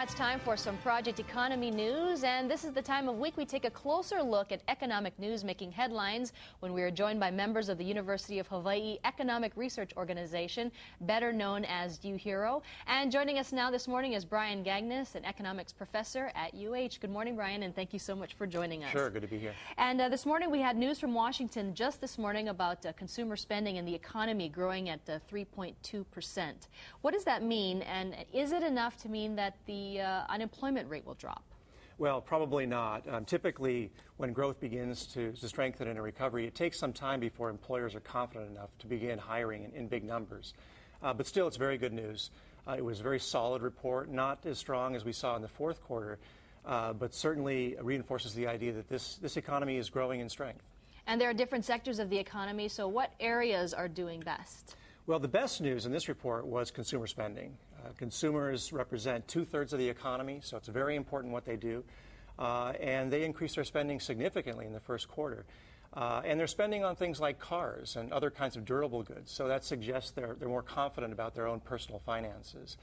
It's time for some Project Economy news, and this is the time of week we take a closer look at economic news making headlines when we are joined by members of the University of Hawaii Economic Research Organization, better known as UHERO. And joining us now this morning is Brian Gagnes, an economics professor at UH. Good morning, Brian, and thank you so much for joining us. Sure, good to be here. And this morning we had news from Washington just this morning about consumer spending and the economy growing at 3.2%. What does that mean, and is it enough to mean that the unemployment rate will drop? Well, probably not. Typically, when growth begins to strengthen in a recovery, it takes some time before employers are confident enough to begin hiring in big numbers. But still, it's very good news. It was a very solid report, not as strong as we saw in the fourth quarter, but certainly reinforces the idea that this economy is growing in strength. And there are different sectors of the economy, so what areas are doing best? Well, the best news in this report was consumer spending. Consumers represent 2/3 of the economy, so it's very important what they do. And they increased their spending significantly in the first quarter. And they're spending on things like cars and other kinds of durable goods, so that suggests they're more confident about their own personal finances.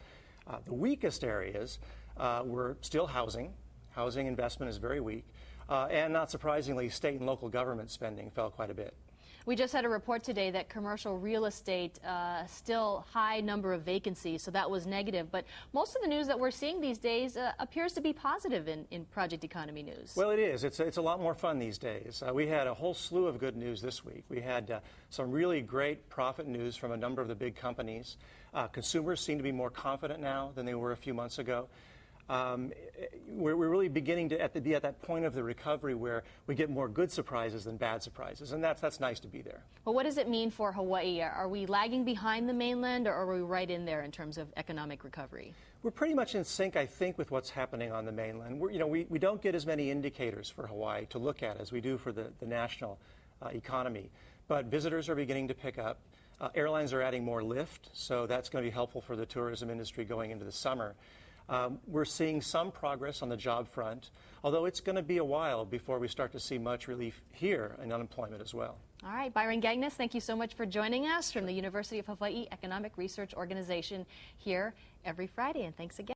The weakest areas were still housing. Housing investment is very weak. And not surprisingly, state and local government spending fell quite a bit. We just had a report today that commercial real estate still high number of vacancies, so that was negative. But most of the news that we're seeing these days appears to be positive in Project Economy news. Well, it is. It's a lot more fun these days. We had a whole slew of good news this week. We had some really great profit news from a number of the big companies. Consumers seem to be more confident now than they were a few months ago. We're really beginning to be at that point of the recovery where we get more good surprises than bad surprises, and that's nice to be there. Well, what does it mean for Hawaii? Are we lagging behind the mainland, or are we right in there in terms of economic recovery? We're pretty much in sync, I think, with what's happening on the mainland. We don't get as many indicators for Hawaii to look at as we do for the national economy, but visitors are beginning to pick up. Airlines are adding more lift, so that's going to be helpful for the tourism industry going into the summer. We're seeing some progress on the job front, although it's going to be a while before we start to see much relief here in unemployment as well. All right, Byron Gagnes, thank you so much for joining us from the University of Hawaii Economic Research Organization here every Friday, and thanks again.